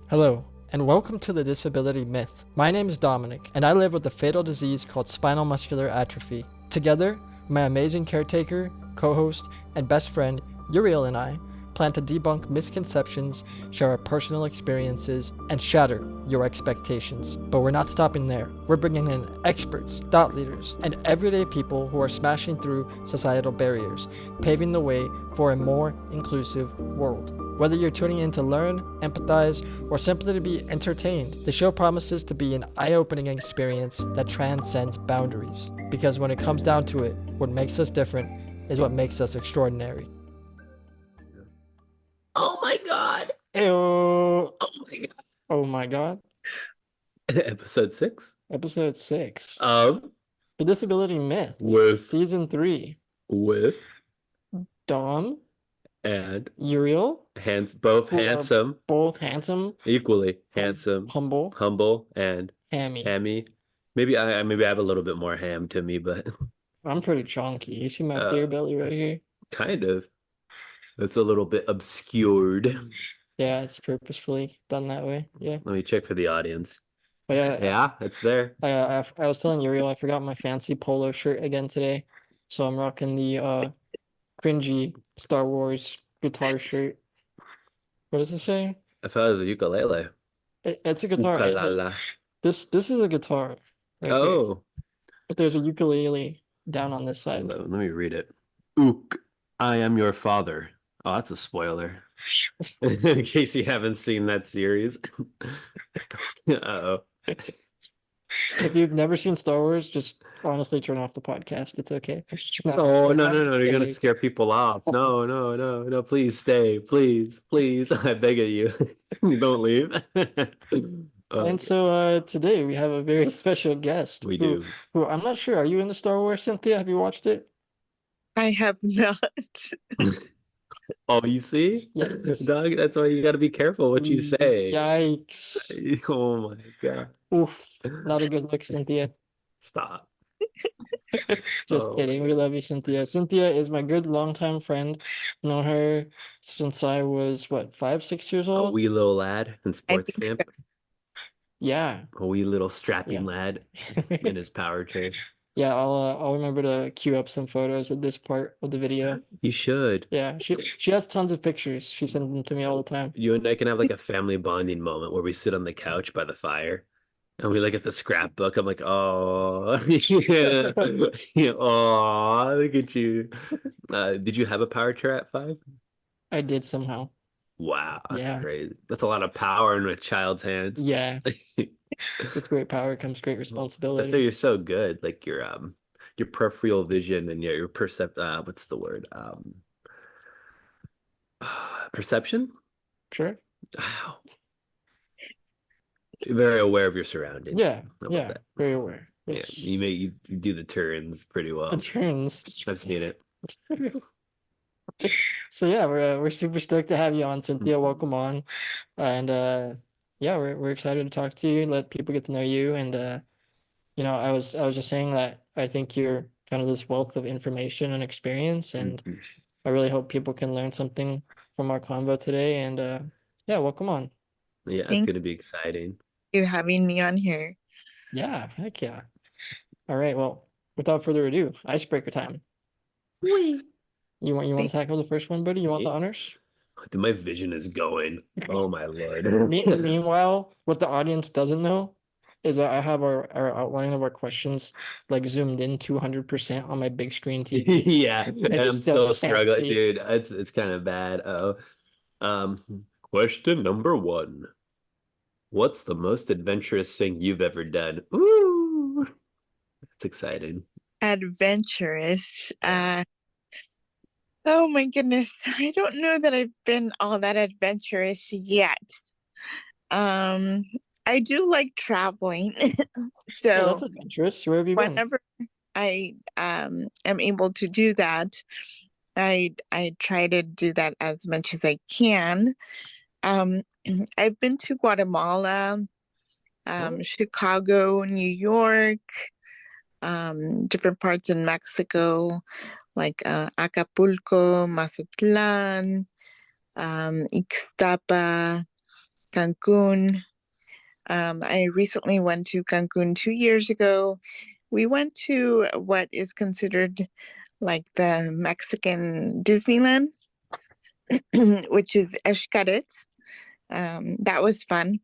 Hello, and welcome to the Disability Myth. My name is Dominick, and I live with a fatal disease called spinal muscular atrophy. Together, my amazing caretaker, co-host, and best friend, Uriel, and I plan to debunk misconceptions, share our personal experiences, and shatter your expectations. But we're not stopping there. We're bringing in experts, thought leaders, and everyday people who are smashing through societal barriers, paving the way for a more inclusive world. Whether you're tuning in to learn, empathize, or simply to be entertained, the show promises to be an eye-opening experience that transcends boundaries. Because when it comes down to it, what makes us different is what makes us extraordinary. Oh my God. Ew. Oh my God. Oh my God. Episode 6 Episode 6. of The Disability Myth. with Season 3. with Dom, and Uriel, both who are handsome, both handsome, equally handsome, humble, and hammy. Maybe I have a little bit more ham to me, but I'm pretty chunky. You see my beer belly right here? kind of. It's a little bit obscured. Yeah, it's purposefully done that way. Yeah. Let me check for the audience. But Yeah, it's there. I was telling Uriel I forgot my fancy polo shirt again today, so I'm rocking the cringy Star Wars guitar shirt. What does it say? I thought it was a ukulele. It's a guitar. Ukulele. This is a guitar right here, Oh, but there's a ukulele down on this side. let me read it. Ook, I am your father. Oh, that's a spoiler. In case you haven't seen that series. Uh-oh. If you've never seen Star Wars, just honestly turn off the podcast. It's okay. Oh, no. You're gonna scare people off. No. Please stay. Please. I beg of you. Don't leave. And so today we have a very special guest. We do. Who I'm not sure. Are you into Star Wars, Cynthia? Have you watched it? I have not. Oh, you see? Yes. Doug, that's why you gotta be careful what you say. Yikes. Oh my God. Oof. Not a good look, Cynthia. Stop. Just kidding. We love you, Cynthia. Cynthia is my good longtime friend. Known her since I was, what, 5, 6 years A old? wee little lad in sports think camp. Yeah. A wee little strapping lad in his power chair. Yeah, I'll remember to queue up some photos of this part of the video. You should. Yeah, she has tons of pictures. She sends them to me all the time. You and I can have like a family bonding moment where we sit on the couch by the fire and we look at the scrapbook. I'm like, oh, yeah. Oh, look at you. Did you have a power chair at 5? I did somehow. Wow, that's Yeah. crazy. That's a lot of power in a child's hands. Yeah. With great power comes great That's why responsibility. you're so good. Like your peripheral vision and your what's the word? Perception? Sure. Wow. You're very aware of your surroundings. Yeah. How about Yeah. that? Very aware. Yeah, Yes. you do the turns pretty well. The turns. I've seen it. So yeah, we're super stoked to have you on, Cynthia. Welcome on. And yeah, we're excited to talk to you, let people get to know you. And you know, I was just saying that I think you're kind of this wealth of information and experience, and I really hope people can learn something from our convo today. And yeah, welcome on. Yeah, it's Thank gonna be exciting. you having me on here. Yeah, heck yeah. All right, well, without further ado, icebreaker time. You want to tackle the first one, buddy? You want the honors? Dude, my vision is going. Oh my Lord. Meanwhile, what the audience doesn't know is that I have our outline of our questions like zoomed in 200% on my big screen TV. Yeah, and I'm still struggling, see. dude. It's kind of bad. Question number 1. What's the most adventurous thing you've ever done? Ooh, that's exciting. Adventurous. Oh my goodness. I don't know that I've been all that adventurous yet. I do like traveling. Yeah, So that's adventurous. Where have you been? whenever I am able to do that, I try to do that as much as I can. I've been to Guatemala, Chicago, New York, different parts in Mexico, like Acapulco, Mazatlan, Ixtapa, Cancun. I recently went to Cancun 2 years ago. We went to what is considered like the Mexican Disneyland, which is Xcaret. That was fun.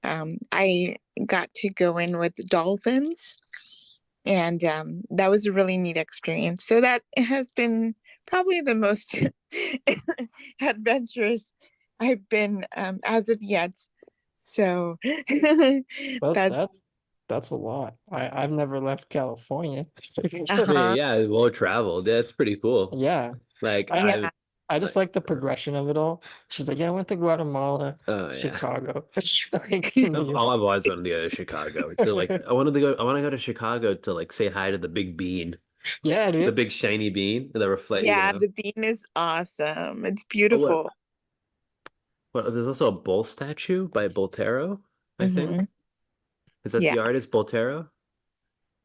I got to go in with dolphins, and that was a really neat experience. So that has been probably the most adventurous I've been as of yet. So But that's that's a lot. I've never left California. uh-huh. Yeah, well traveled. That's pretty cool. Yeah. Like I Yeah, I just like the progression of it all. She's like, yeah, I went to Guatemala, oh yeah. Chicago, like to New York. I've always wanted to go to Chicago. I want to go to Chicago to like say hi to the big bean, Yeah, the dude. big shiny bean, the reflect, yeah, the bean is awesome. It's Oh, what? beautiful. What? There's also a bull statue by Boltero, I Hmm. think. Is that Yeah, the artist Boltero?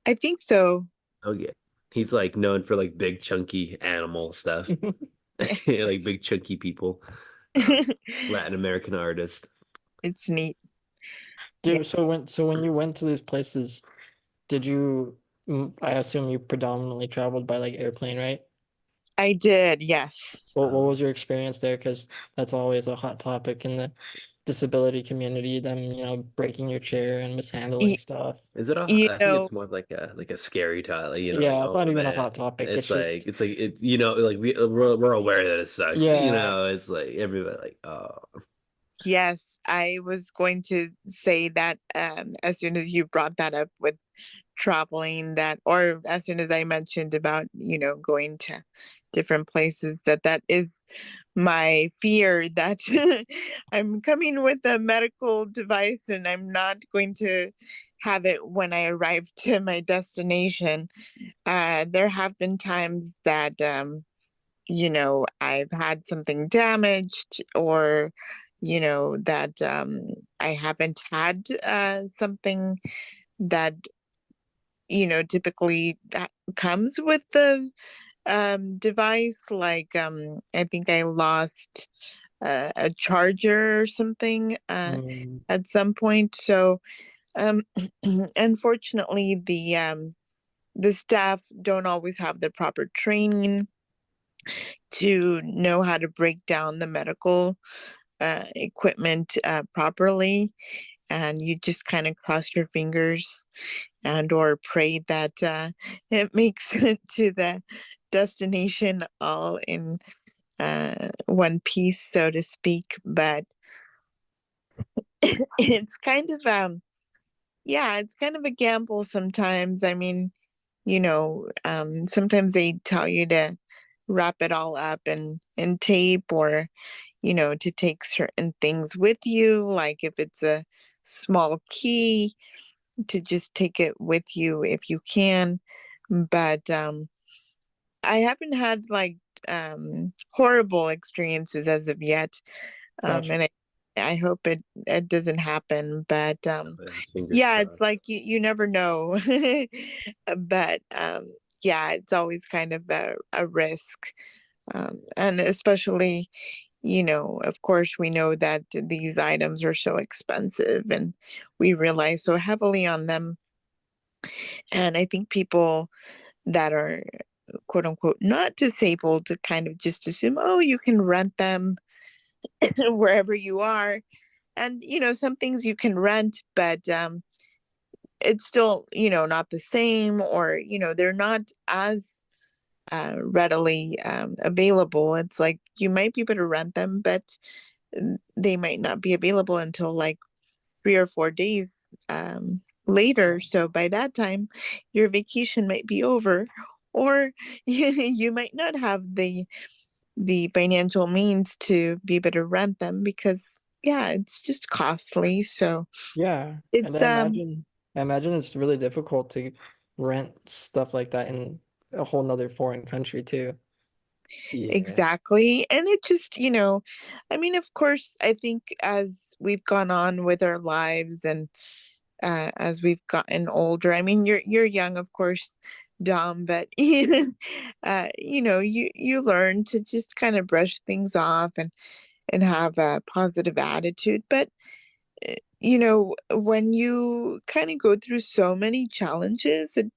I think so. Oh yeah. He's like known for like big chunky animal stuff. Like big chunky people. Um, Latin American artist. It's neat. Yeah, Dude, so when you went to these places, did you I assume you predominantly traveled by like airplane, right? I did. Yes. What was your experience there? Because that's always a hot topic in the disability community, them, breaking your chair and mishandling Y- stuff. Is it a? you I think know, it's more of like a scary title, like Yeah, it's not oh even a man, hot topic. It's just, it's like it, like we're aware that it sucks, yeah. it's like everybody like oh yes, I was going to say that as soon as you brought that up with traveling, that, or as soon as I mentioned about, going to different places, that is my fear, that I'm coming with a medical device and I'm not going to have it when I arrive to my destination. There have been times that I've had something damaged, or, that I haven't had something that, typically that comes with the device. Like, I think I lost a charger or something Mm, at some point. So, um, unfortunately, the staff don't always have the proper training to know how to break down the medical equipment properly, and you just kind of cross your fingers and or pray that it makes it to the destination all in one piece, so to speak. But it's kind of yeah, it's kind of a gamble sometimes. I mean, sometimes they tell you to wrap it all up in tape, or to take certain things with you, like if it's a small key, to just take it with you if you can. But I haven't had like horrible experiences as of yet. gotcha. And I hope it doesn't happen. But fingers yeah, it's crossed. like you never know. But yeah, it's always kind of a risk. And especially, of course, we know that these items are so expensive and we rely so heavily on them. And I think people that are quote unquote not disabled to kind of just assume, oh, you can rent them wherever you are. And, some things you can rent, but it's still, not the same, or, they're not as readily available. It's like you might be able to rent them, but they might not be available until like 3 or 4 days later. So by that time, your vacation might be over, or you might not have the financial means to be able to rent them, because yeah, it's just costly. So Yeah. And it's I imagine it's really difficult to rent stuff like that in a whole nother foreign country too. Yeah. exactly. And it just, I mean, of course, I think as we've gone on with our lives, and as we've gotten older, I mean, you're young, of course, Dom, but you learn to just kind of brush things off, and and have a positive attitude. But when you kind of go through so many challenges, it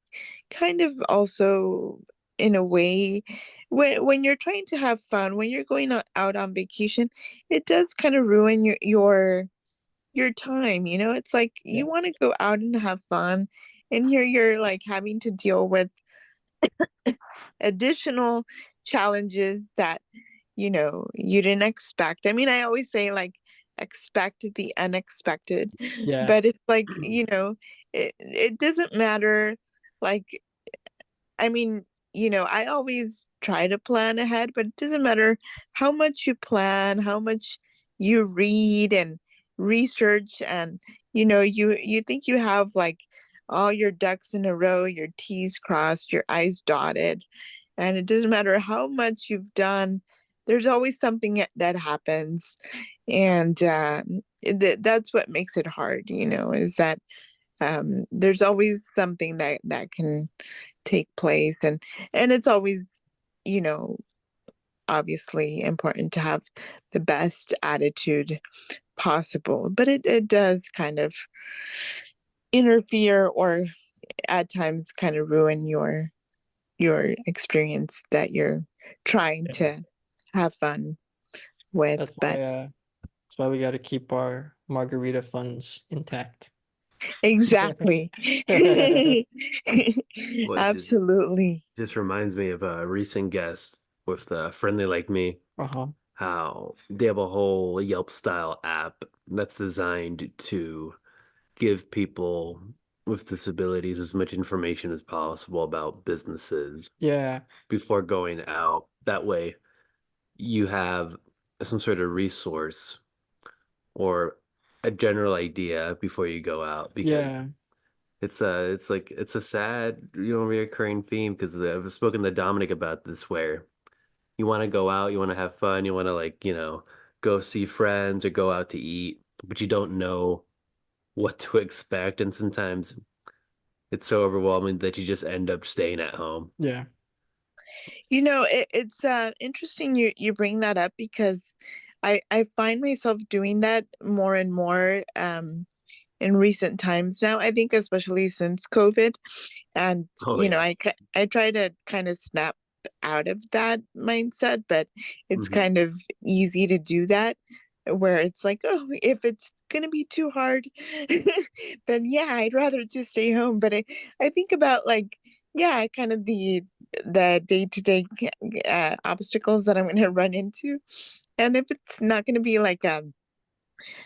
kind of also, in a way, when you're trying to have fun, when you're going out on vacation, it does kind of ruin your time. It's like Yeah. you want to go out and have fun, and here you're like having to deal with additional challenges that you didn't expect. I mean, I always say, like, expect the unexpected, Yeah. but it's like, it doesn't matter. Like, I mean, I always try to plan ahead, but it doesn't matter how much you plan, how much you read and research, and you think you have like all your ducks in a row, your T's crossed, your I's dotted, and it doesn't matter how much you've done. There's always something that happens, and that's what makes it hard. Is that there's always something that can take place, and it's always you know obviously important to have the best attitude possible, but it does kind of interfere, or at times kind of ruin your experience that you're trying Yeah. to have fun with. That's But why we got to keep our margarita funds intact. exactly. Well, Absolutely. just reminds me of a recent guest with the Friendly Like Me, Uh-huh. how they have a whole Yelp style app that's designed to give people with disabilities as much information as possible about businesses Yeah. before going out. That way, you have some sort of resource or a general idea before you go out, because Yeah. it's a sad, reoccurring theme, because I've spoken to Dominic about this, where you want to go out, you want to have fun, you want to, like, go see friends or go out to eat, but you don't know what to expect, and sometimes it's so overwhelming that you just end up staying at home. Yeah. It's interesting you bring that up, because I find myself doing that more and more in recent times now. I think especially since COVID, and Oh yeah. I try to kind of snap out of that mindset, but it's Hmm. kind of easy to do that, where it's like, oh, if it's gonna be too hard, then yeah, I'd rather just stay home. But I think about, like, yeah, kind of the day-to-day obstacles that I'm gonna run into, and if it's not gonna be like an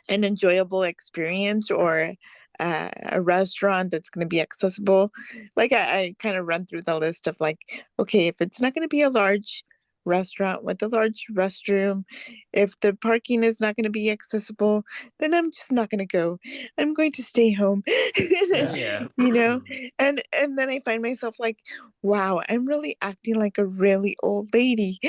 enjoyable experience, or a restaurant that's going to be accessible. Like, I kind of run through the list of, like, okay, if it's not going to be a large restaurant with a large restroom, if the parking is not going to be accessible, then I'm just not going to go. I'm going to stay home. Yeah. Yeah. you know and then I find myself like, wow, I'm really acting like a really old lady.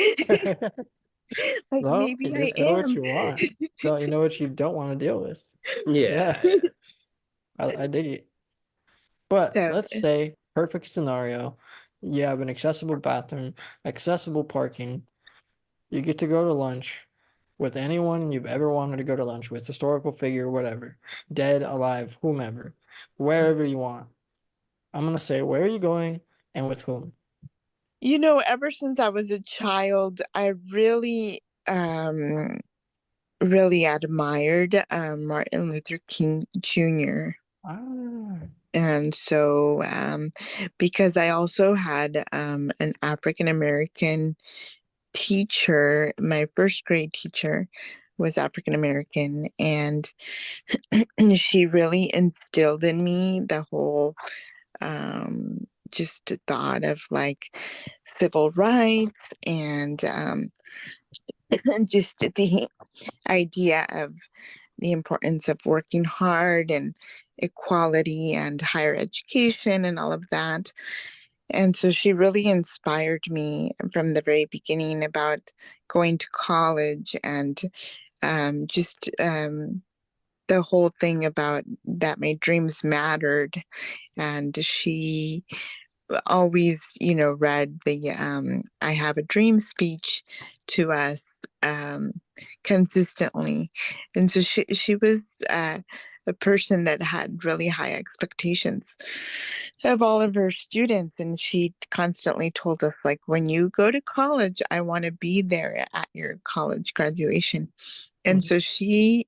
Like, No, you maybe I just know what am. you want. No, you know what you don't want to deal with. Yeah. Yeah, yeah. I dig it. But So let's say, perfect scenario, you have an accessible bathroom, accessible parking, you get to go to lunch with anyone you've ever wanted to go to lunch with, historical figure, whatever, dead, alive, whomever, wherever you want. I'm gonna say, where are you going and with whom? ever since I was a child, I really admired Martin Luther King Jr. Ah, And so, because I also had an African American teacher, my first grade teacher was African American, and she really instilled in me the whole just thought of, like, civil rights, and and just the idea of the importance of working hard, and equality, and higher education, and all of that. And so she really inspired me from the very beginning about going to college, and just the whole thing about that my dreams mattered. And she always, read the I Have a Dream speech to us consistently. And so she was a person that had really high expectations of all of her students. And she constantly told us, like, when you go to college, I want to be there at your college graduation. And so she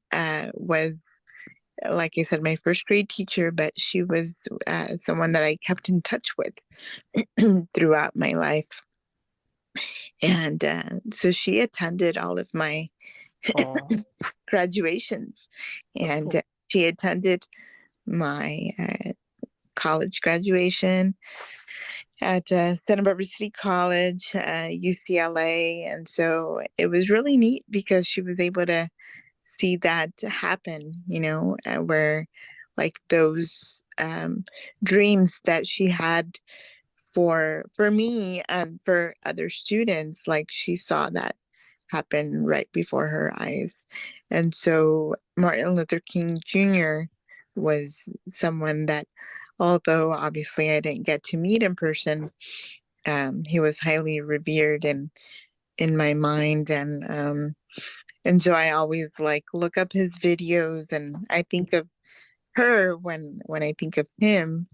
was, like I said, my first grade teacher, but she was someone that I kept in touch with throughout my life. And so she attended all of my Oh, graduations, that's and cool. she attended my college graduation at Santa Barbara City College, UCLA. And so it was really neat because she was able to see that happen, where like those dreams that she had for me and for other students, like she saw that happen right before her eyes. And so Martin Luther King Jr. was someone that, although obviously I didn't get to meet in person, he was highly revered in my mind. And so I always like look up his videos, and I think of her when I think of him.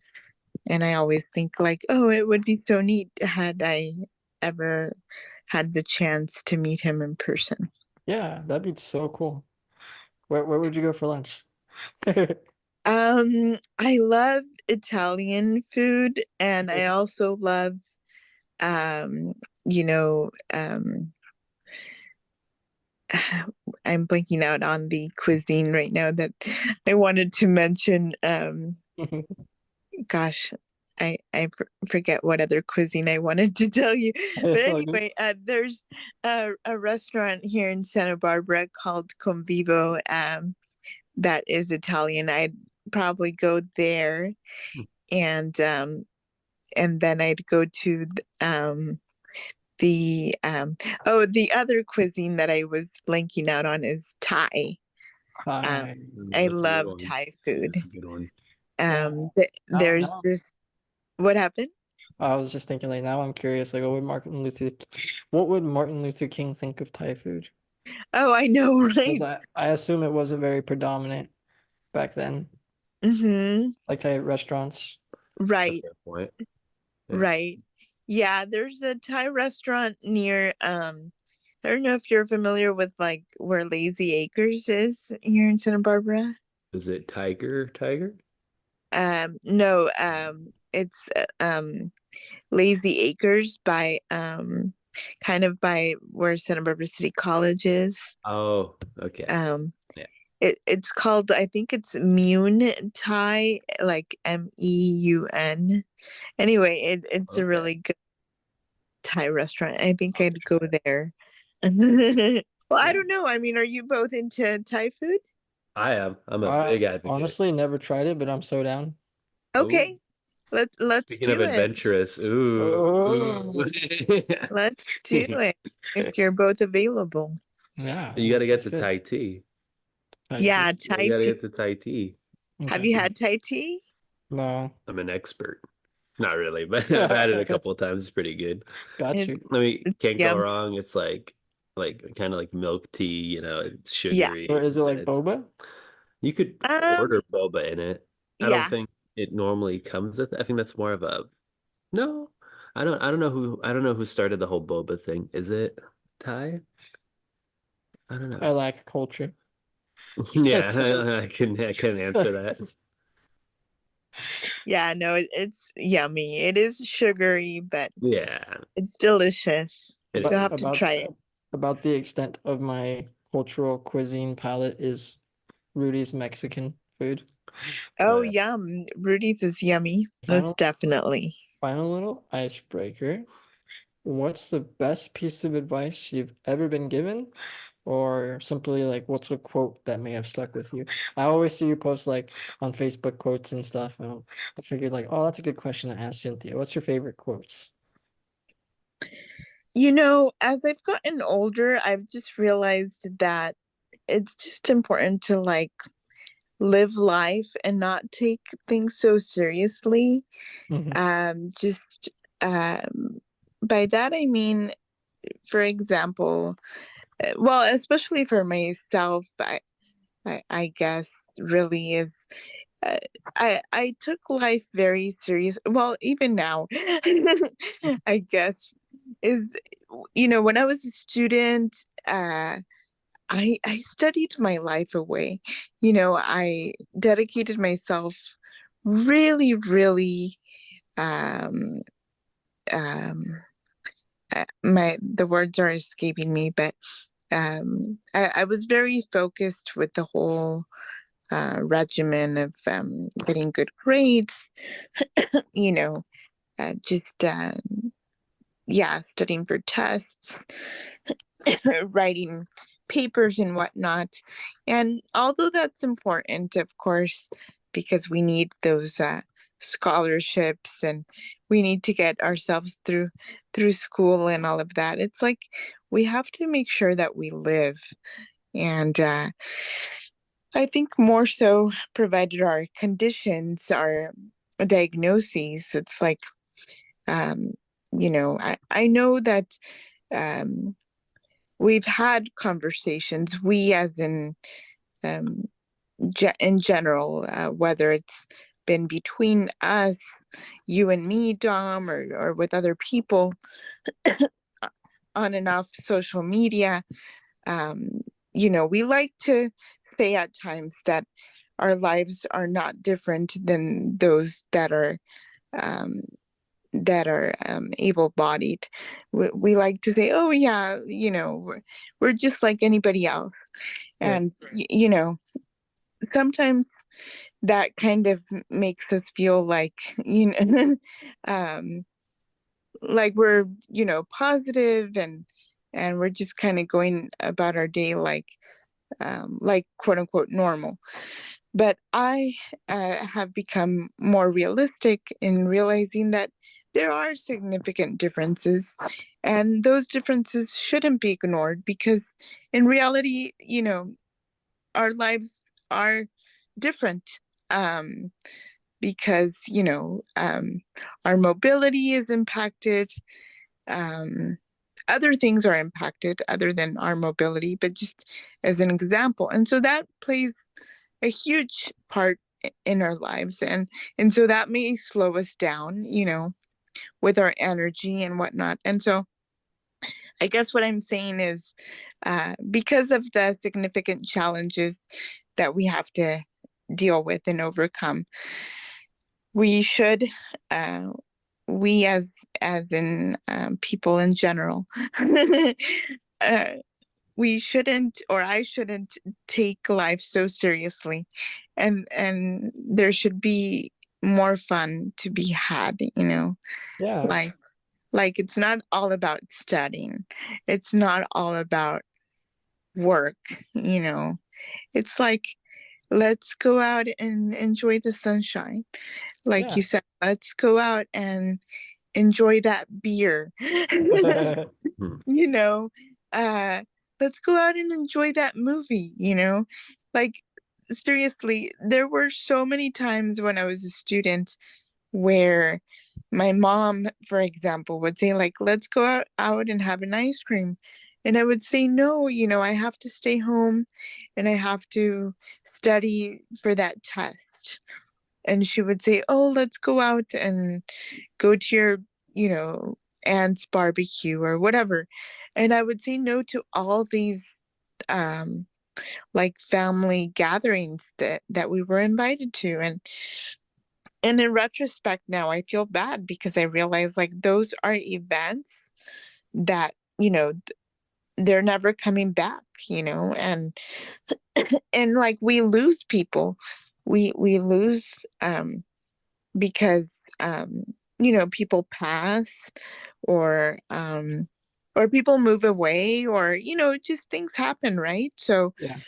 And I always think like, oh, it would be so neat had I ever had the chance to meet him in person. Yeah, that'd be so cool. Where would you go for lunch? I love Italian food, and I also love, um, you know, um, I'm blanking out on the cuisine right now that I wanted to mention. Gosh, forget what other cuisine I wanted to tell you. But It's all good. anyway, there's a restaurant here in Santa Barbara called Convivo, that is Italian. I'd probably go there, and then I'd go to the other cuisine that I was blanking out on is Thai. Um, Hi. I That's a good love one. Thai food. That's a good one. Yeah. There's Now, this. What happened? I was just thinking like now I'm curious, like what would Martin Luther King think of Thai food? Oh, I know, Because right? I assume it wasn't very predominant back then, Mm-hmm. like Thai restaurants. That's a Right, fair point. Yeah. right. Yeah, there's a Thai restaurant near I don't know if you're familiar with like where Lazy Acres is here in Santa Barbara. Is it Tiger? Tiger? No, it's Lazy Acres by kind of by where Santa Barbara City College is. Oh, okay. Um Yeah. it's called, I think it's Mune Thai, like Meun. Anyway, it's a Okay. really good Thai restaurant. I think I'll have to I'd go try it. there. Well, I Yeah. don't know. I mean, are you both into Thai food? I am. I'm a I big advocate. honestly never tried it, but I'm so down. Ooh. Okay, let's Speaking of do it. adventurous, ooh, ooh. Oh, Let's do it if you're both available. yeah, You got to this get sounds to good. Thai tea. Thai tea. Yeah, You Thai got to tea. get to Thai tea. Have Okay. you had Thai tea? No. I'm an expert. Not really, but I've had it a couple of times. It's pretty good. Got It's you. it's Can't go yum. wrong. It's like kind of like milk tea, it's Yeah. sugary, Or is it but like boba? you could Um, order boba in it. I don't yeah. think it normally comes with. I think that's more of a no. I don't know who started the whole boba thing. Is it Thai? I don't I know. lack culture. Yeah, So, I couldn't answer that. Yeah, no, it's yummy. It is sugary, but Yeah, it's delicious. it You'll about have is. to about try it. about the extent of my cultural cuisine palette is Rudy's Mexican food. Oh Oh, yeah. yum. Rudy's is yummy. Most Final definitely. final little icebreaker. What's the best piece of advice you've ever been given? Or simply like what's a quote that may have stuck with you? I always see you post like on Facebook quotes and stuff. And I figured like, oh, that's a good question to ask Cynthia. What's your favorite quotes? As I've gotten older, I've just realized that it's just important to like live life and not take things so seriously. Mhm. Just by that I mean, for example, well, especially for myself, I guess really is uh, I took life very serious. Well, even now, I guess is when I was a student, I studied my life away. I dedicated myself really, really um um the words are escaping me, but I was very focused with the whole regimen of getting good grades, you know, just yeah, studying for tests, writing papers and whatnot. And although that's important, of course, because we need those scholarships and we need to get ourselves through school and all of that, it's like we have to make sure that we live. And I think more so, provided our conditions, our diagnoses, it's like, um, I know that um, we've had conversations, we as um, in general, whether it's been between us, you and me, Dom, or with other people on and off social media. Um, we like to say at times that our lives are not different than those um, that are able-bodied. We like to say, "Oh yeah, we're just like anybody else," Yeah. and sometimes that kind of makes us feel like um, like we're positive and we're just kind of going about our day like quote unquote normal. But I have become more realistic in realizing that there are significant differences, and those differences shouldn't be ignored because, in reality, our lives are different. Um, because, our mobility is impacted. Um, Other things are impacted other than our mobility, but just as an example. And so that plays a huge part in our lives, and so that may slow us down with our energy and whatnot. And so I guess what I'm saying is because of the significant challenges that we have to deal with and overcome, we should we as in people in general uh, we shouldn't, or I shouldn't, take life so seriously, and there should be more fun to be had, Yeah. like it's not all about studying, it's not all about work, it's like let's go out and enjoy the sunshine, like Yeah. you said, let's go out and enjoy that beer. Hmm. you know uh let's go out and enjoy that movie. Like, seriously, there were so many times when I was a student where my mom, for example, would say, like, let's go out and have an ice cream, and I would say no, I have to stay home and I have to study for that test. And she would say, oh, let's go out and go to your, you know, aunt's barbecue or whatever. And I would say no to all these um like family gatherings that we were invited to. And in retrospect now I feel bad because I realize, like, those are events that, they're never coming back, and like we lose people. We lose because people pass, or people move away, or just things happen, right? So Yeah.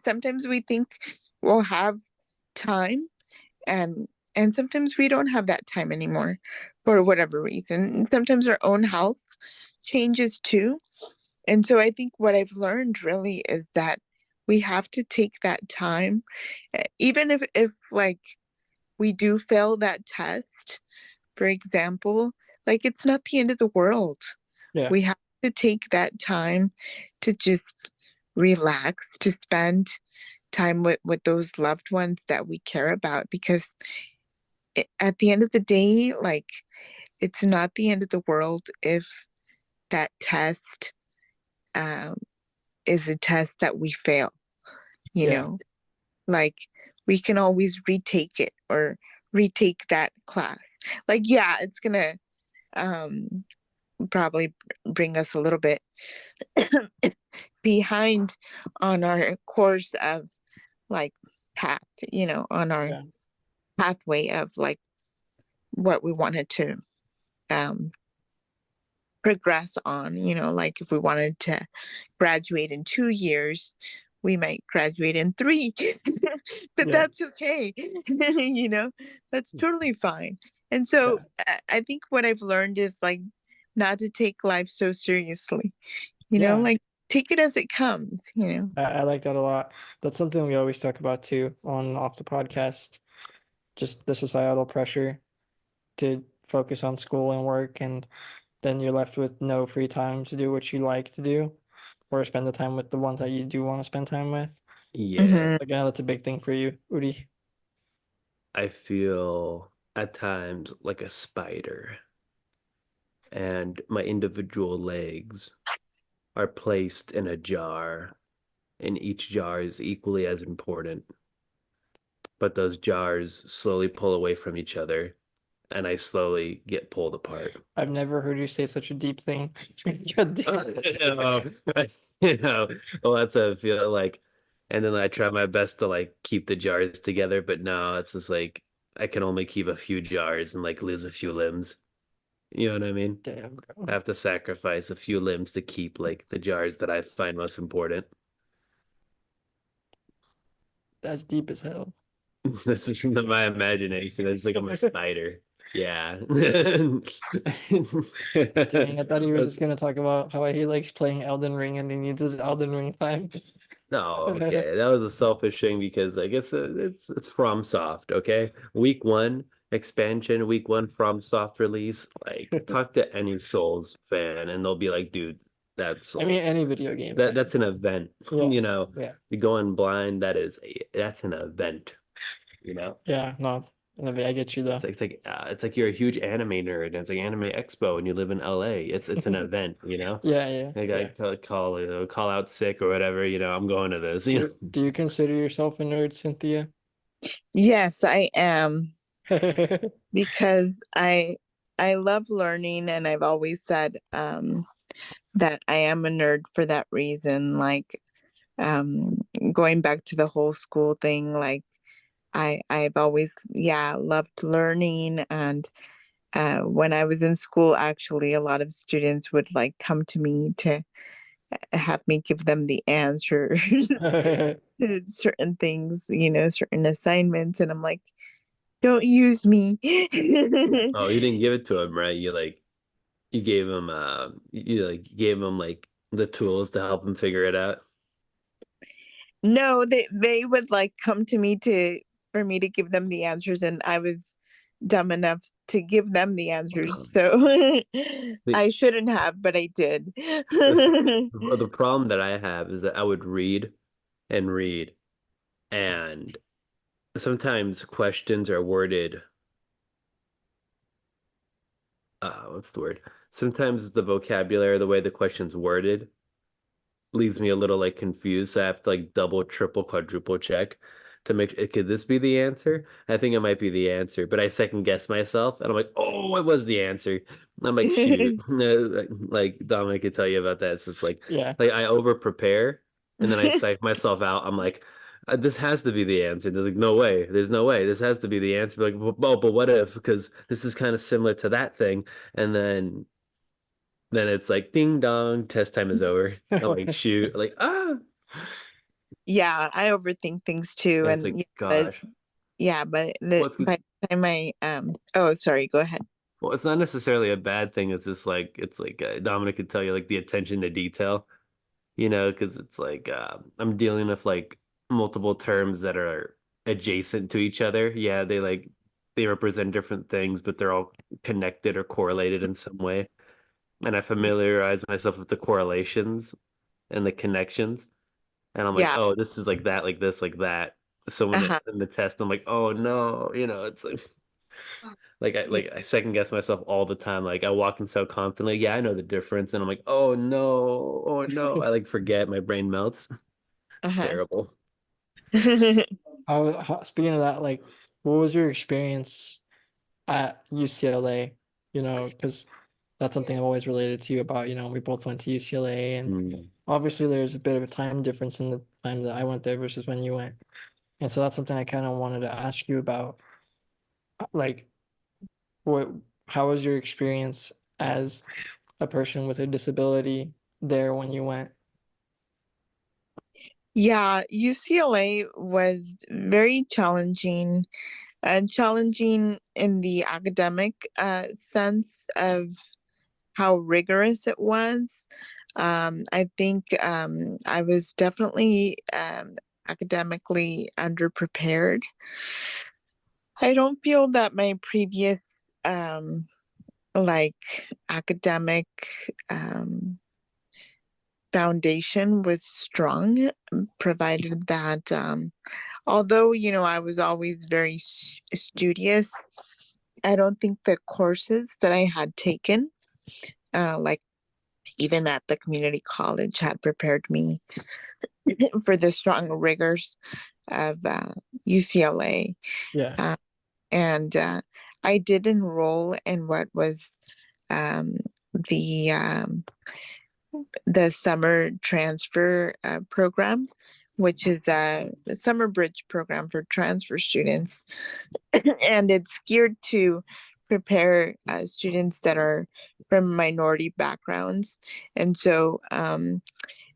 sometimes we think we'll have time, and sometimes we don't have that time anymore for whatever reason. And sometimes our own health changes too. And so I think what I've learned really is that we have to take that time, even if like we do fail that test, for example, like, it's not the end of the world. Yeah. We have to take that time to just relax, to spend time with those loved ones that we care about, because at the end of the day, like, it's not the end of the world if that test um, is a test that we fail, you Yeah. know, like we can always retake it or retake that class. Like, yeah, it's gonna um, probably bring us a little bit behind on our course of like path, on our Yeah. pathway of like what we wanted to um, progress on, like if we wanted to graduate in 2 years, we might graduate in three, but Yeah. that's okay. That's totally fine. And so Yeah. I think what I've learned is like not to take life so seriously, Yeah. like take it as it comes. I like that a lot. That's something we always talk about too on and off the podcast. Just the societal pressure to focus on school and work, and then you're left with no free time to do what you like to do or spend the time with the ones that you do want to spend time with. Yeah, Hmm. Like, yeah, that's a big thing for you, Udi. I feel at times like a spider, and my individual legs are placed in a jar, and each jar is equally as important. But those jars slowly pull away from each other, and I slowly get pulled apart. I've never heard you say such a deep thing. God damn. You know, you know, well, that's how I feel like. And then I try my best to like keep the jars together, but no, it's just like I can only keep a few jars and like lose a few limbs. You know what I mean? Damn, I bro. have to sacrifice a few limbs to keep like the jars that I find most important. That's deep as hell. This is from my imagination. It's like I'm a spider. Yeah. Dang, Dang, I thought he was just gonna talk about how he likes playing Elden Ring and he needs his Elden Ring time. No, okay. That was a selfish thing because like it's from Soft, okay? Week one expansion, week one from Soft release. Like talk to any Souls fan and they'll be like, dude, that's I mean, any video game fan. that's an event. Yeah, yeah, You go in blind, that's an event, you know? yeah. No, I get you though. It's like you're a huge anime nerd and it's like Anime Expo and you live in LA. It's an event, you know? Yeah, yeah, Like I yeah. call out sick or whatever, I'm going to this, you know. Do you consider yourself a nerd, Cynthia? Yes, I am, because I love learning, and I've always said that I am a nerd for that reason. Like um going back to the whole school thing, like I've always, yeah, loved learning. And when I was in school, actually a lot of students would like come to me to have me give them the answers to certain things, certain assignments, and I'm like, don't use me. Oh, you didn't give it to him, right? You gave him gave him like the tools to help him figure it out. No, they would like come to me to for me to give them the answers, and I was dumb enough to give them the answers. So The I shouldn't have, but I did. the problem that I have is that I would read and read, and sometimes questions are worded, what's the word? Sometimes the vocabulary, the way the question's worded, leaves me a little like confused. So I have to like double, triple, quadruple check to make could this be the answer? I think it might be the answer, but I second guess myself and I'm like, oh, it was the answer. And I'm like, shoot. Like Dominic could tell you about that. It's just Yeah. like I over prepare and then I psych myself out. I'm like, this has to be the answer. There's like no way. There's no way. This has to be the answer. Like, oh, but what if? Because this is kind of similar to that thing. And then it's like ding dong, test time is over. I'm like, shoot, like Yeah, I overthink things too, and it's like, and gosh. but Well, by the time oh, sorry, go ahead. it's not necessarily a bad thing. It's just like Dominic could tell you like the attention to detail, because it's like I'm dealing with like multiple terms that are adjacent to each other. Yeah, they represent different things, but they're all connected or correlated in some way. and I familiarize myself with the correlations and the connections. And I'm like, Yeah. oh, this is like that, like this, like that. So when Uh-huh. in the test, I'm like, oh no, it's Yeah. like I second guess myself all the time. Like I walk in so confidently, yeah, I know the difference, and I'm like, oh no, oh no. I like forget, my brain melts. It's Uh-huh. terrible. Speaking of that, like, what was your experience at UCLA? Because that's something I've always related to you about. We both went to UCLA, and Mm. obviously there's a bit of a time difference in the time that I went there versus when you went. And so that's something I kind of wanted to ask you about. Like, what, how was your experience as a person with a disability there when you went? Yeah, UCLA was very challenging, and challenging in the academic sense of how rigorous it was. I think I was definitely academically underprepared. I don't feel that my previous um, like academic um, foundation was strong, provided that although I was always very studious, I don't think the courses that I had taken, like even at the community college, had prepared me for the strong rigors of UCLA. Yeah, Uh, and I did enroll in what was um, the um, the summer transfer program, which is a summer bridge program for transfer students, and it's geared to prepare students that are from minority backgrounds, and so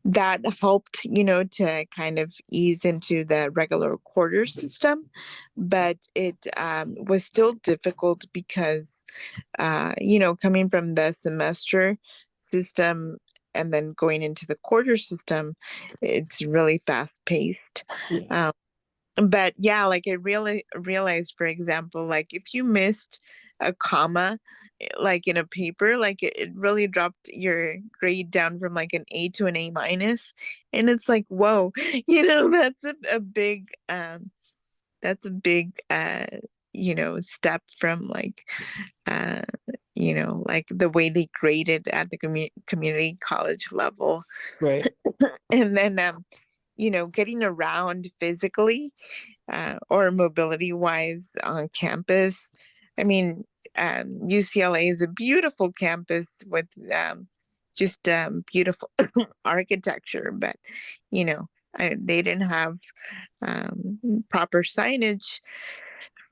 that helped, to kind of ease into the regular quarter system, but it was still difficult because, coming from the semester system and then going into the quarter system, it's really fast paced. yeah, Um, but yeah, like I really realized, for example, like if you missed a comma, like in a paper, like it really dropped your grade down from like an A to an A minus. And it's like, whoa, that's a big step from like uh like the way they graded at the community college level. right. And then getting around physically or mobility wise on campus. I mean, UCLA is a beautiful campus with just beautiful architecture, but you know, they didn't have proper signage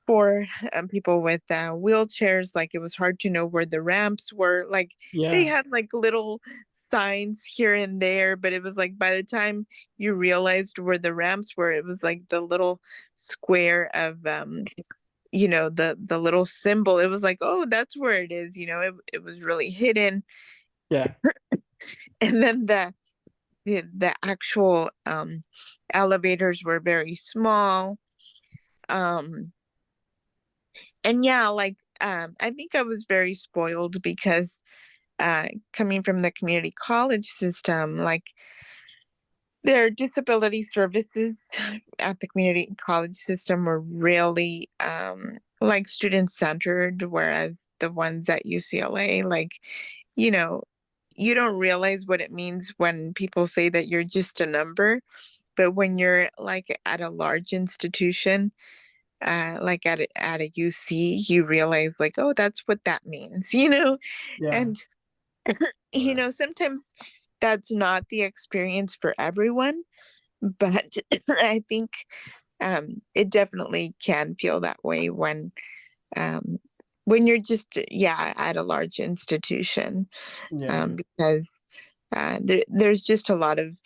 for people with wheelchairs. Like it was hard to know where the ramps were. Like they Yeah, had like little signs here and there, but it was like by the time you realized where the ramps were, it was like the little square of the little symbol. It was like, oh, that's where it is. It was really hidden. yeah, And then the actual elevators were very small. Um and yeah, like I think I was very spoiled because coming from the community college system, like their disability services at the community college system were really like student centered, whereas the ones at UCLA, like, you know, you don't realize what it means when people say that you're just a number. But when you're like at a large institution, like at a UC, you realize like, oh, that's what that means, yeah, and Wow. sometimes that's not the experience for everyone, but I think it definitely can feel that way um, when you're just at a large institution, yeah, because there's just a lot of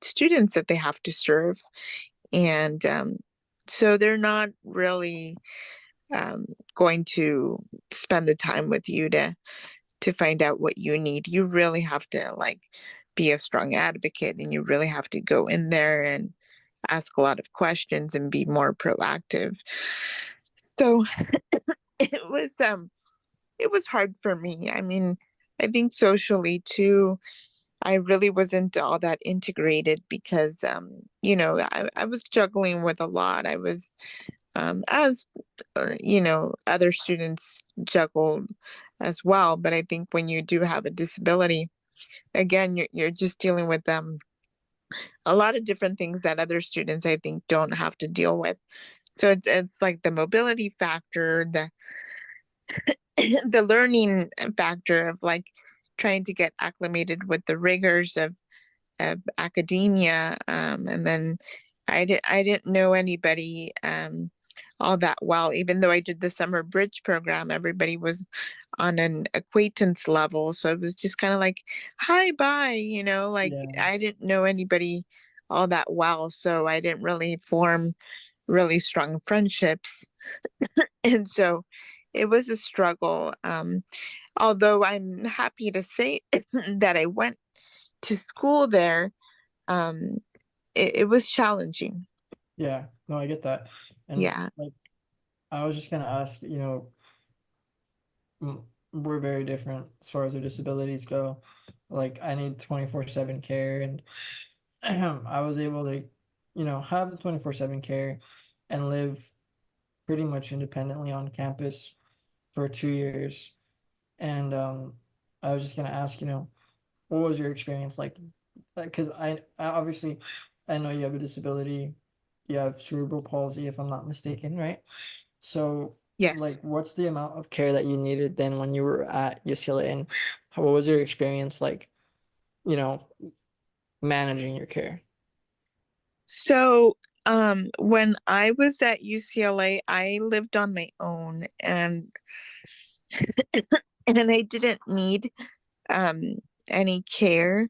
students that they have to serve, and so they're not really going to spend the time with you to find out what you need. You really have to like be a strong advocate, and you really have to go in there and ask a lot of questions and be more proactive. So it was hard for me. I mean, I think socially too, I really wasn't all that integrated because, I was juggling with a lot. I was, as, other students juggled as well. But I think when you do have a disability, again, you're just dealing with a lot of different things that other students, I think, don't have to deal with. So it's like the mobility factor, the learning factor of like trying to get acclimated with the rigors of academia. And then I didn't know anybody all that well. Even though I did the summer bridge program, everybody was on an acquaintance level. So it was just kind of like, hi, bye, like Yeah. I didn't know anybody all that well. So I didn't really form really strong friendships. And so it was a struggle. Although I'm happy to say that I went to school there, um, it was challenging. Yeah. No, I get that. And Yeah. like, I was just gonna ask, we're very different as far as our disabilities go. Like, I need 24/7 care, and I was able to, have the 24/7 care and live pretty much independently on campus for 2 years. And I was just gonna ask, what was your experience like? Because I obviously, I know you have a disability. You have cerebral palsy, if I'm not mistaken, right? So, Yes. like, what's the amount of care that you needed then when you were at UCLA, and what was your experience like, you know, managing your care? So, when I was at UCLA, I lived on my own and I didn't need um any care.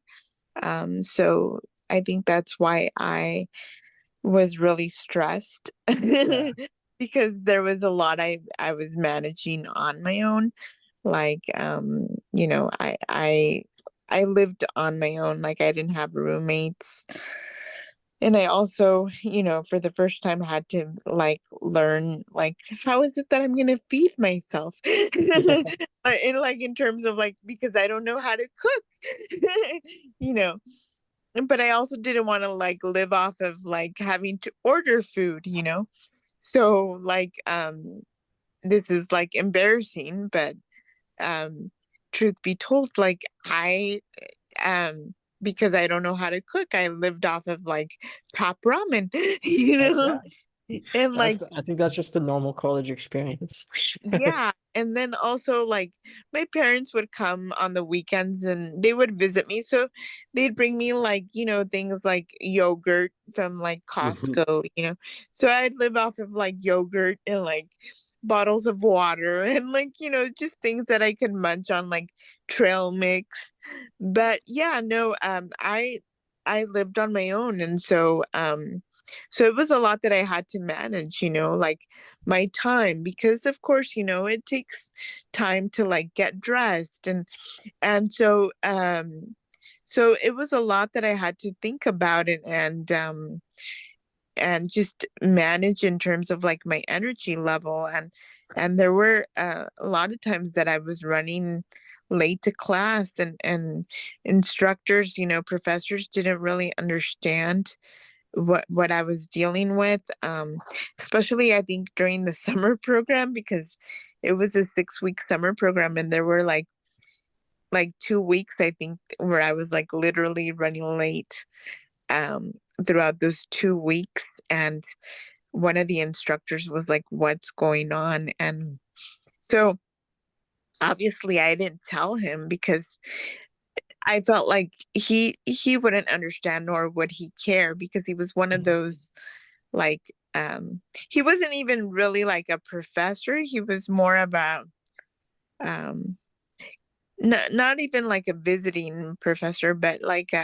So I think that's why I was really stressed Yeah. because there was a lot I was managing on my own. Like, I lived on my own. Like I didn't have roommates. And I also, for the first time had to like learn like how is it that I'm gonna feed myself? In terms of like because I don't know how to cook. you know. But I also didn't want to like live off of like having to order food. So like this is like embarrassing, but um truth be told, like I um because I don't know how to cook, I lived off of like top ramen, you Heck know, yeah. and like I think that's just the normal college experience. yeah. And then also like my parents would come on the weekends and they would visit me. So they'd bring me like, things like yogurt from like Mhm. Costco. So I'd live off of like yogurt and like bottles of water and like, just things that I could munch on like trail mix. But yeah, no, I lived on my own and so it was a lot that I had to manage, like my time because of course it takes time to like get dressed and so it was a lot that I had to think about it and just manage in terms of like my energy level and there were a lot of times that I was running late to class and instructors professors didn't really understand what I was dealing with, especially I think during the summer program because it was a 6-week summer program and there were like 2 weeks I think where I was like literally running late um throughout those 2 weeks and one of the instructors was like, "What's going on?" And so obviously I didn't tell him because I felt like he wouldn't understand nor would he care because he was one of Mhm. those like he wasn't even really like a professor. He was more about um not even like a visiting professor, but like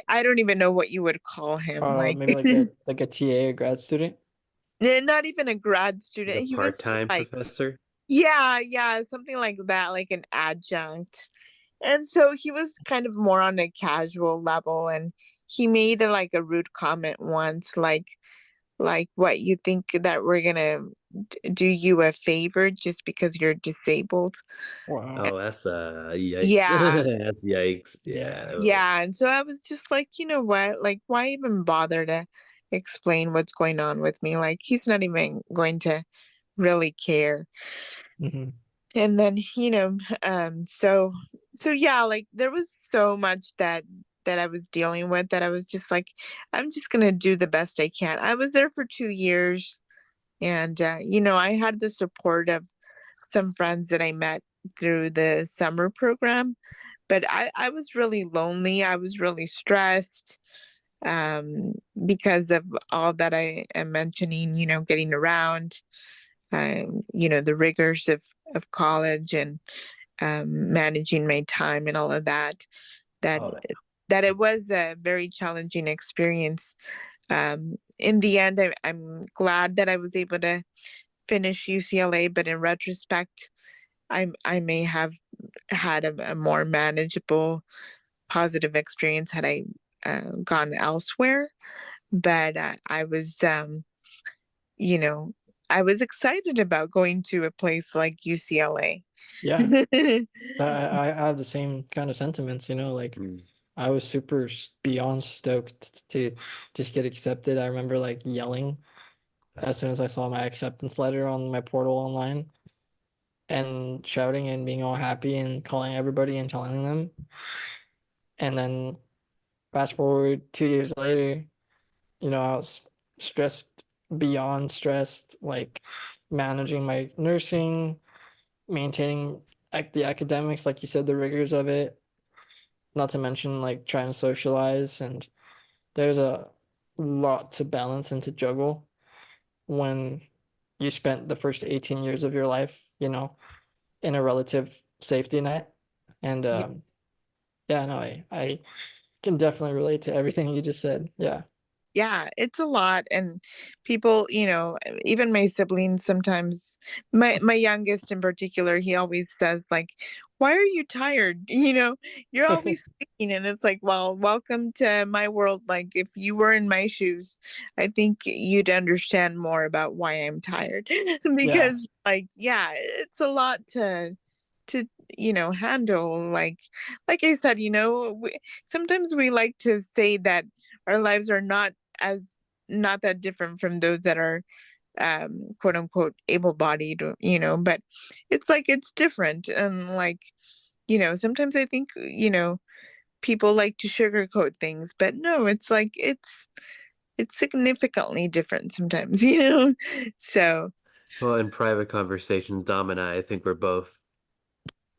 I don't even know what you would call him. Like Maybe like a TA or grad student. not even a grad Like a student. He was part-time like professor. yeah, something like that, like an adjunct. And so he was kind of more on a casual level and he made like a rude comment once like what you think that we're gonna do you a favor just because you're disabled. Wow. Oh, that's yikes. Yeah, That's yikes. Yeah. Yeah. yeah. And so I was just like, you know what? Like, why even bother to explain what's going on with me? Like, he's not even going to really care. Hmm. And then, so yeah, like there was so much that I was dealing with that I was just like, I'm just gonna do the best I can. I was there for 2 years, and I had the support of some friends that I met through the summer program, but I was really lonely. I was really stressed, um, because of all that I am mentioning, getting around, the rigors of college, and managing my time and all of that. That Oh, that it was a very challenging experience. In the end, I'm glad that I was able to finish UCLA, but in retrospect, I may have had a more manageable, positive experience had I gone elsewhere. But you know, I was excited about going to a place like UCLA. Yeah. I have the same kind of sentiments, like mm. I was super beyond stoked to just get accepted. I remember like yelling as soon as I saw my acceptance letter on my portal online and shouting and being all happy and calling everybody and telling them. And then fast forward 2 years later, I was stressed beyond stressed, like managing my nursing, maintaining the academics, like you said, the rigors of it, not to mention like trying to socialize. And there's a lot to balance and to juggle when you spent the first 18 years of your life, in a relative safety net. And yeah, no, I can definitely relate to everything you just said. Yeah. Yeah, it's a lot. And people, even my siblings sometimes, my youngest in particular, he always says like, why are you tired? You're always speaking. And it's like, well, welcome to my world. Like if you were in my shoes, I think you'd understand more about why I'm tired. Yeah. Because like, yeah, it's a lot to handle. Like I said, sometimes we like to say that our lives are as not that different from those that are quote unquote able-bodied, but it's like it's different. And like, sometimes I think, people like to sugarcoat things, but no, it's like it's significantly different sometimes. So Well, in private conversations, Dom and I think we're both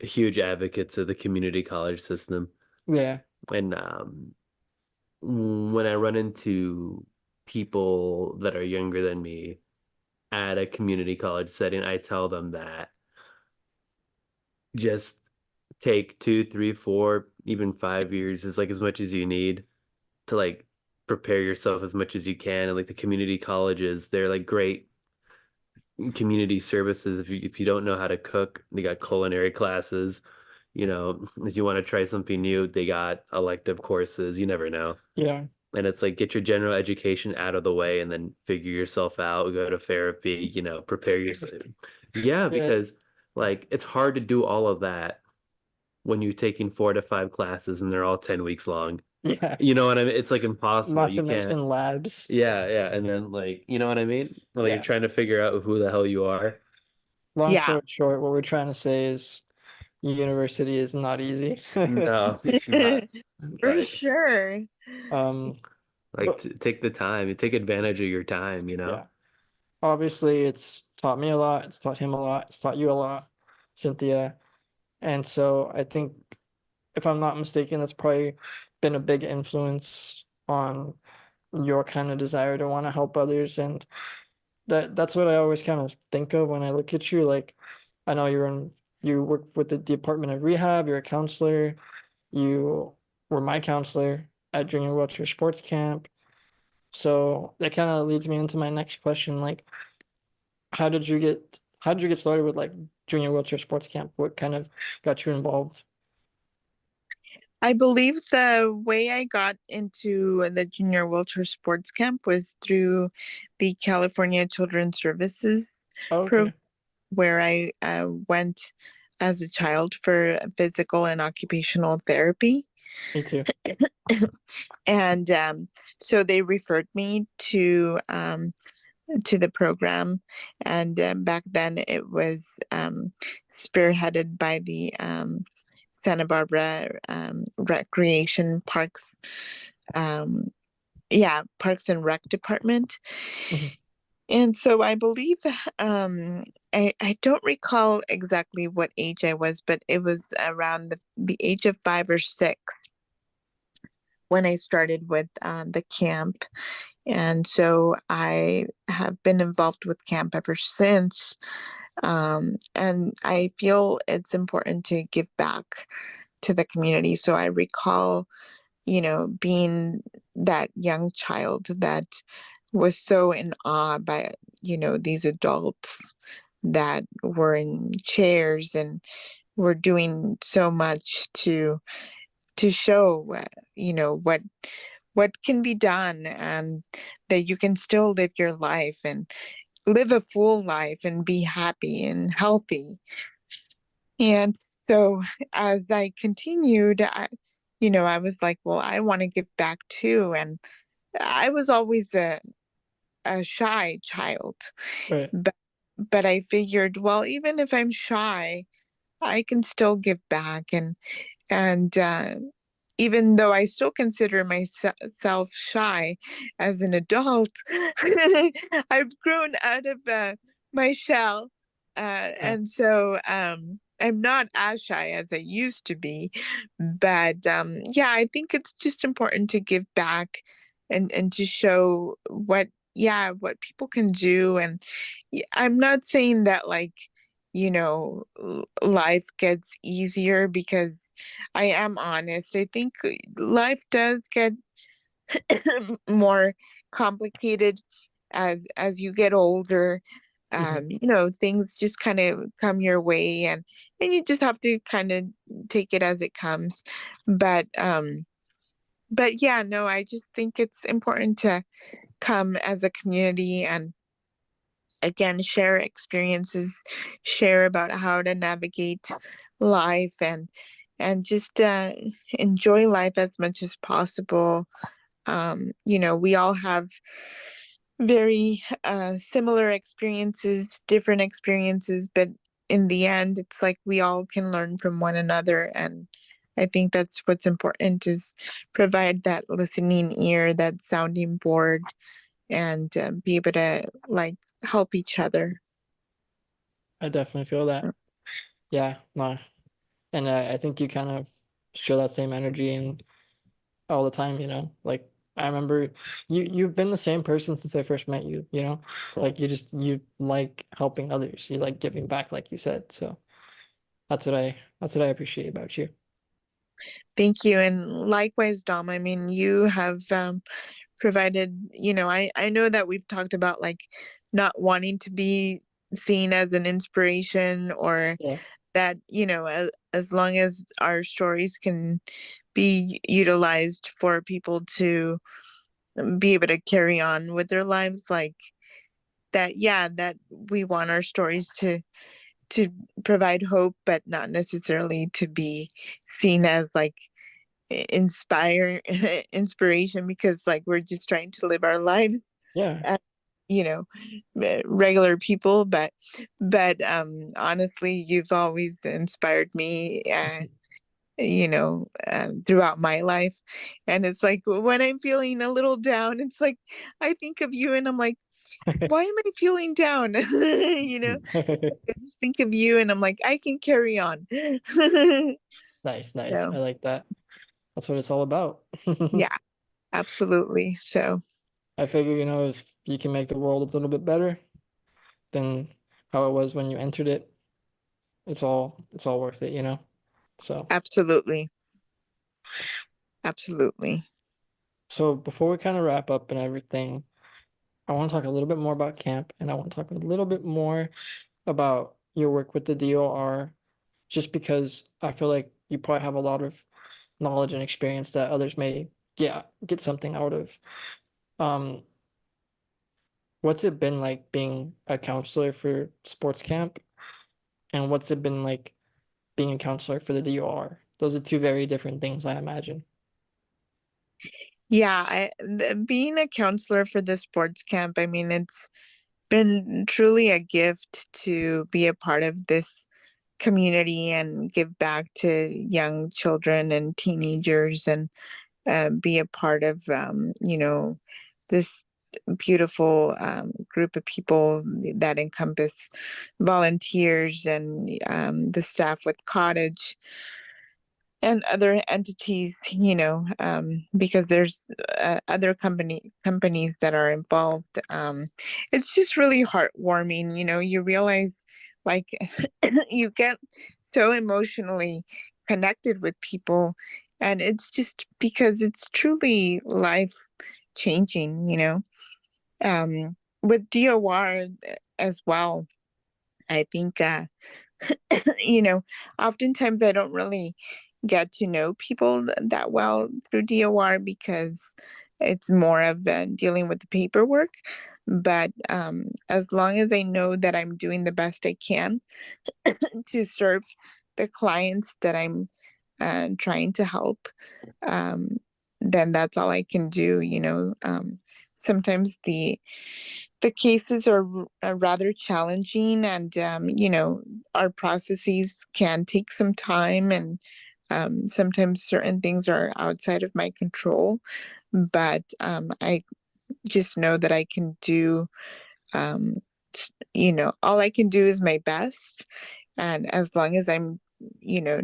huge advocates of the community college system. Yeah. And when I run into people that are younger than me at a community college setting, I tell them that just take 2, 3, 4, even 5 years is like as much as you need to like prepare yourself as much as you can. And like the community colleges, they're like great community services. If you don't know how to cook, they got culinary classes. If you want to try something new, they got elective courses. You never know. Yeah. And it's like get your general education out of the way and then figure yourself out, go to therapy, prepare yourself. Yeah, Yeah. because like it's hard to do all of that when you're taking 4 to 5 classes and they're all 10 weeks long. Yeah. You know what I mean? It's like impossible. Not You to can't. mention labs. Yeah, yeah. And then like, you know what I mean? Like you're Yeah. trying to figure out who the hell you are. Long yeah. story short, what we're trying to say is university is not easy. No, it's not. For But sure. Um, like but take the time, you take advantage of your time. yeah, obviously it's taught me a lot, it's taught him a lot, it's taught you a lot, Cynthia. And so I think if I'm not mistaken, that's probably been a big influence on your kind of desire to want to help others. And that's what I always kind of think of when I look at you. Like I know you work with the Department of Rehab, you're a counselor, you were my counselor at junior wheelchair sports camp. So that kind of leads me into my next question. Like, how did you get started with like junior wheelchair sports camp? What kind of got you involved? I believe the way I got into the junior wheelchair sports camp was through the California Children's Services. Okay. program where I went as a child for physical and occupational therapy. Me too. And so they referred me to the program. And back then it was spearheaded by the Santa Barbara Recreation Parks, Parks and Rec Department. Mhm. And so I believe, I don't recall exactly what age I was, but it was around the age of 5 or 6 when I started with the camp. And so I have been involved with camp ever since. And I feel it's important to give back to the community. So I recall, being that young child that was so in awe by, these adults that were in chairs and were doing so much to show, what can be done, and that you can still live your life and live a full life and be happy and healthy. And so as I continued, I was like, well, I want to give back too. And I was always a shy child, Right. but I figured, well, even if I'm shy, I can still give back. And even though I still consider myself shy as an adult, I've grown out of my shell. Yeah. And so I'm not as shy as I used to be. But yeah, I think it's just important to give back and to show what people can do. And I'm not saying that, like, life gets easier, because I am honest. I think life does get more complicated as you get older. Mhm. Things just kind of come your way, and you just have to kind of take it as it comes. But yeah, no, I just think it's important to come as a community and again share experiences, share about how to navigate life, and just enjoy life as much as possible. We all have very similar experiences, different experiences, but in the end, it's like we all can learn from one another. And I think that's what's important, is provide that listening ear, that sounding board, and be able to, like, help each other. I definitely feel that. Yeah, no. And I think you kind of show that same energy and all the time, Like I remember you've been the same person since I first met you. Like you like helping others. You like giving back, like you said. So that's what I appreciate about you. Thank you. And likewise, Dom, I mean, you have provided, I know that we've talked about, like, not wanting to be seen as an inspiration, or Yeah. that, as long as our stories can be utilized for people to be able to carry on with their lives, like that, yeah, that we want our stories to provide hope, but not necessarily to be seen as, like, inspire inspiration, because, like, we're just trying to live our lives Yeah. as, you know regular people. But honestly, you've always inspired me, throughout my life. And it's like, when I'm feeling a little down, it's like I think of you and I'm like, why am I feeling down? I just think of you and I'm like, I can carry on. Nice, nice. I So like that. That's what it's all about. yeah, absolutely. So I figure, if you can make the world a little bit better than how it was when you entered it, it's all worth it. So absolutely, absolutely. so before we kind of wrap up and everything, I want to talk a little bit more about camp, and I want to talk a little bit more about your work with the DOR, just because I feel like you probably have a lot of knowledge and experience that others may, yeah, get something out of. Um, what's it been like being a counselor for sports camp, and what's it been like being a counselor for the DOR? Those are two very different things, I imagine. Yeah, being a counselor for the sports camp, I mean, it's been truly a gift to be a part of this community and give back to young children and teenagers, and be a part of, this beautiful group of people that encompass volunteers and the staff with Cottage and other entities, because there's other companies that are involved. It's just really heartwarming. You realize, like, you get so emotionally connected with people, and it's just because it's truly life changing. With DOR as well. I think, oftentimes I don't really get to know people that well through DOR because it's more of dealing with the paperwork. But as long as I know that I'm doing the best I can to serve the clients that I'm trying to help, um, then that's all I can do. Sometimes the cases are rather challenging, and our processes can take some time, and sometimes certain things are outside of my control, but I just know that I can do, um, all I can do is my best. And as long as I'm,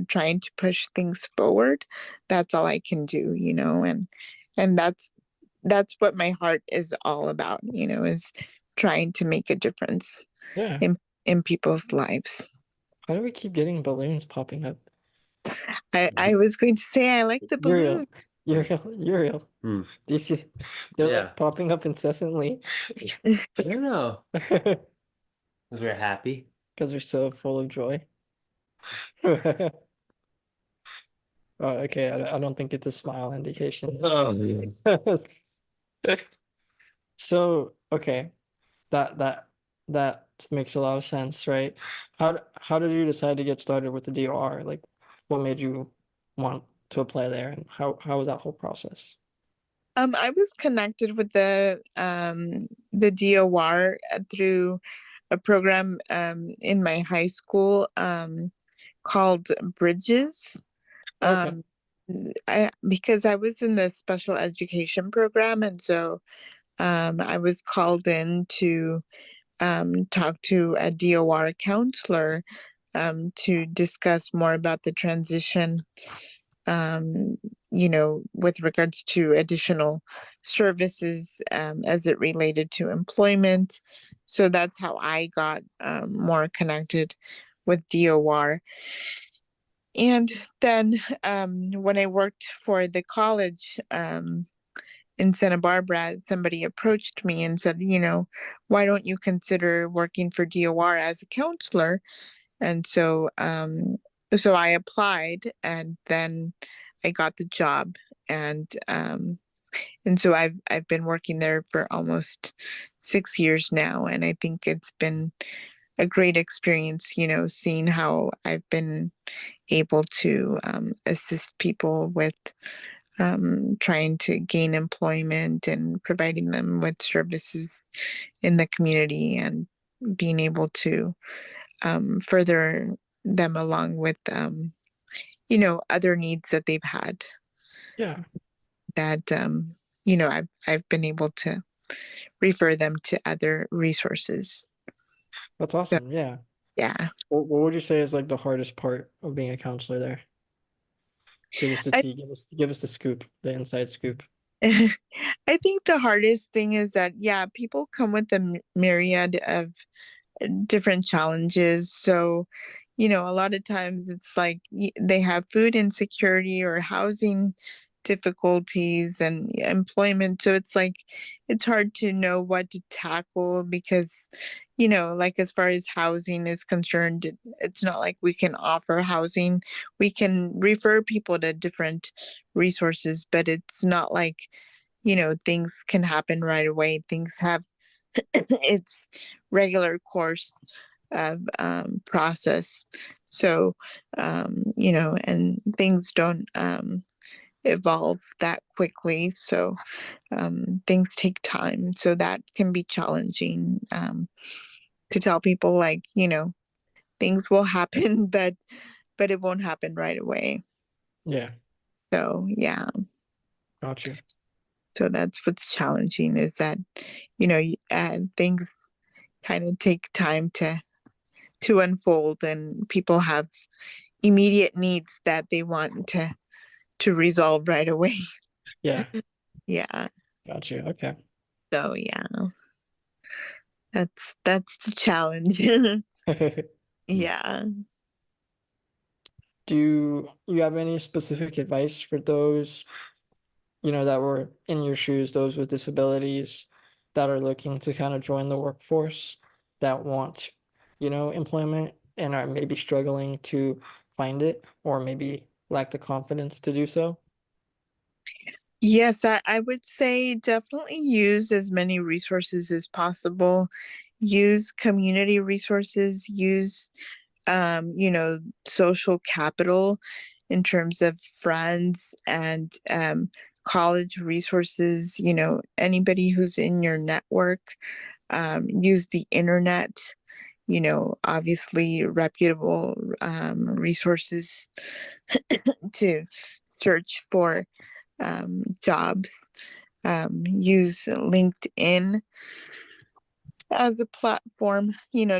trying to push things forward, that's all I can do, and that's what my heart is all about, is trying to make a difference Yeah. in people's lives. How do we keep getting balloons popping up? I was going to say I like the Uriel, balloon. Uriel. Hmm. Do you see? They're Yeah. like popping up incessantly I don't know. because We're happy. we're so full of joy. Oh, okay. I don't think it's a smile indication. Oh, yeah. So, okay, that makes a lot of sense, right? How did you decide to get started with the DOR? Like, what made you want to apply there, and how was that whole process? I was connected with the DOR through a program in my high school called Bridges. Okay. Um, because I was in the special education program, and so I was called in to talk to a DOR counselor to discuss more about the transition, with regards to additional services as it related to employment. So that's how I got more connected with DOR. And then when I worked for the college in Santa Barbara, somebody approached me and said, why don't you consider working for DOR as a counselor? And so I applied, and then I got the job, and so I've been working there for almost 6 years now, and I think it's been a great experience, seeing how I've been able to assist people with trying to gain employment and providing them with services in the community, and being able to further them along with other needs that they've had, Yeah, that I've been able to refer them to other resources. that's So awesome. Yeah. yeah. What would you say is like the hardest part of being a counselor there? Give us the I tea. Give us the scoop, the inside scoop. I think the hardest thing is that, yeah, people come with a myriad of different challenges. So, a lot of times it's like they have food insecurity or housing difficulties and employment. So it's like it's hard to know what to tackle because, like as far as housing is concerned, it's not like we can offer housing. We can refer people to different resources, but it's not like, things can happen right away. Things have it's regular course of process. So, and things don't evolve that quickly. So things take time. So that can be challenging to tell people, like, things will happen, but it won't happen right away. Yeah. So yeah. Gotcha. So that's what's challenging, is that, things kind of take time to unfold, and people have immediate needs that they want to resolve right away. Yeah. Yeah. Gotcha. Okay. So yeah, that's the challenge. Yeah. Do you have any specific advice for those, that were in your shoes, those with disabilities that are looking to kind of join the workforce, that want, employment and are maybe struggling to find it, or maybe lack the confidence to do so? Yes, I would say definitely use as many resources as possible. Use community resources, use social capital in terms of friends and college resources, anybody who's in your network. Use the internet, obviously reputable resources to search for jobs. Use LinkedIn as a platform,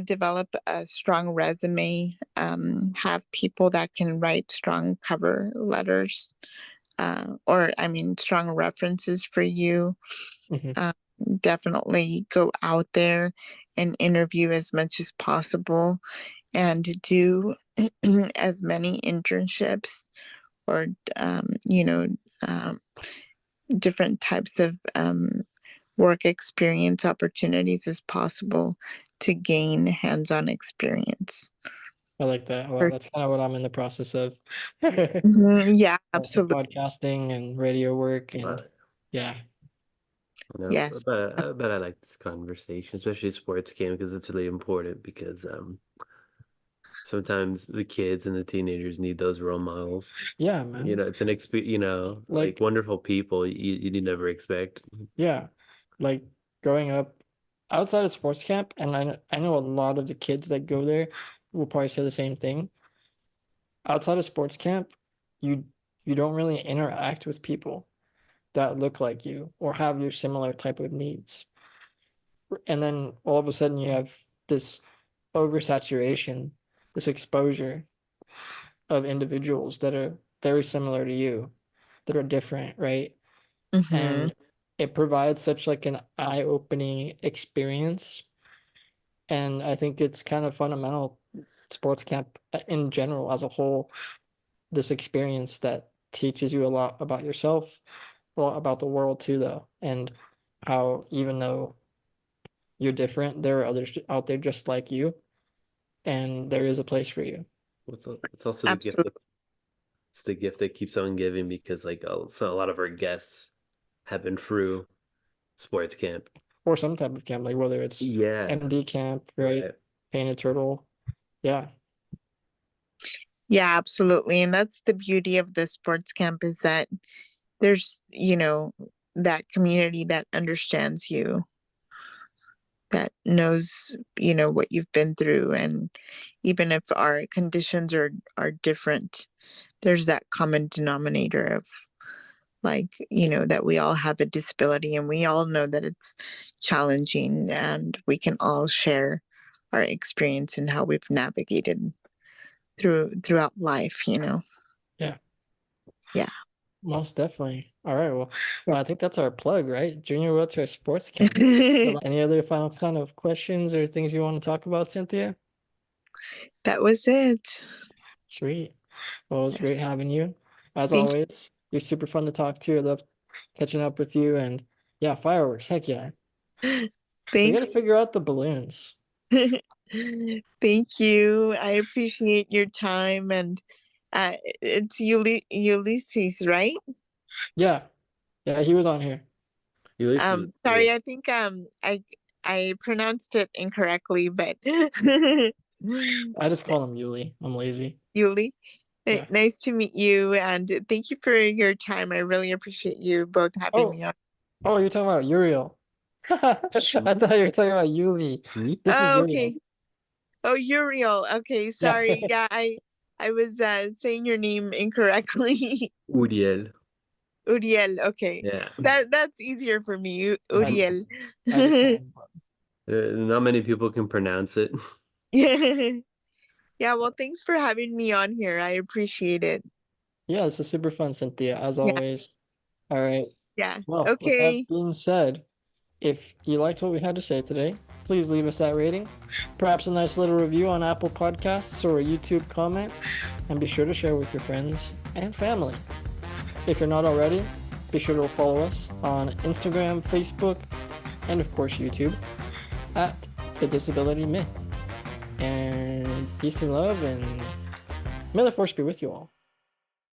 develop a strong resume, have people that can write strong cover letters, strong references for you. Mhm. Definitely go out there and interview as much as possible, and do as many internships, or, um, different types of work experience opportunities as possible to gain hands-on experience. I like that a lot. That's kind of what I'm in the process of. Yeah, absolutely. Podcasting and radio work, and But yeah. Yes. I bet I like this conversation, especially sports game, because it's really important because sometimes the kids and the teenagers need those role models. Yeah, man. It's an experience, like Like, wonderful people you never expect. yeah, like growing up outside of sports camp, and I know a lot of the kids that go there will probably say the same thing. Outside of sports camp, you you don't really interact with people that look like you or have your similar type of needs. And then all of a sudden you have this oversaturation, this exposure of individuals that are very similar to you, that are different, right? Mm-hmm. And it provides such like an eye-opening experience. And I think it's kind of fundamental, sports camp in general as a whole, this experience that teaches you a lot about yourself, a lot about the world too, though, and how even though you're different, there are others out there just like you, and there is a place for you. It's also the gift Absolutely. that it's the gift that keeps on giving because so a lot of our guests have been through sports camp. Or some type of camp, like whether it's Yeah, MD camp, right? right. Painted Turtle. Yeah. Yeah, absolutely. And that's the beauty of the sports camp, is that there's, that community that understands you, that knows, what you've been through. And even if our conditions are different, there's that common denominator of, like, that we all have a disability, and we all know that it's challenging, and we can all share our experience and how we've navigated throughout life. Yeah. Yeah. Most definitely. All right. Well, I think that's our plug, right? Junior wheelchair sports camp. Any other final kind of questions or things you want to talk about, Cynthia? That was it. Sweet. Well, it was Yes. great having you. As Thank always, you're super fun to talk to. I love catching up with you. And yeah, fireworks. Heck yeah. We got thank to figure out the balloons. thank you. I appreciate your time. And it's Ulysses, right? Yeah. Yeah, he was on here. Ulysses is Sorry, great. I think I I pronounced it incorrectly, but I just call him Yuli. I'm lazy. Yuli. Yeah. Nice to meet you, and thank you for your time. I really appreciate you both having me on. Oh, you're talking about Uriel. I thought you were talking about Yuli. This is Oh, Uriel. okay. Oh, Uriel. Okay, sorry. Yeah, I was saying your name incorrectly. Uriel. Uriel. Okay. Yeah. That's easier for me. Uriel. I just call him- Not many people can pronounce it. Yeah, well, thanks for having me on here. I appreciate it. Yeah, this is super fun, Cynthia, as Yeah. always. All right. Yeah. Well, with Okay. that being said, if you liked what we had to say today, please leave us that rating, perhaps a nice little review on Apple Podcasts or a YouTube comment, and be sure to share with your friends and family. If you're not already, be sure to follow us on Instagram, Facebook, and of course YouTube at The Disability Myth. And peace and love, and may the force be with you all.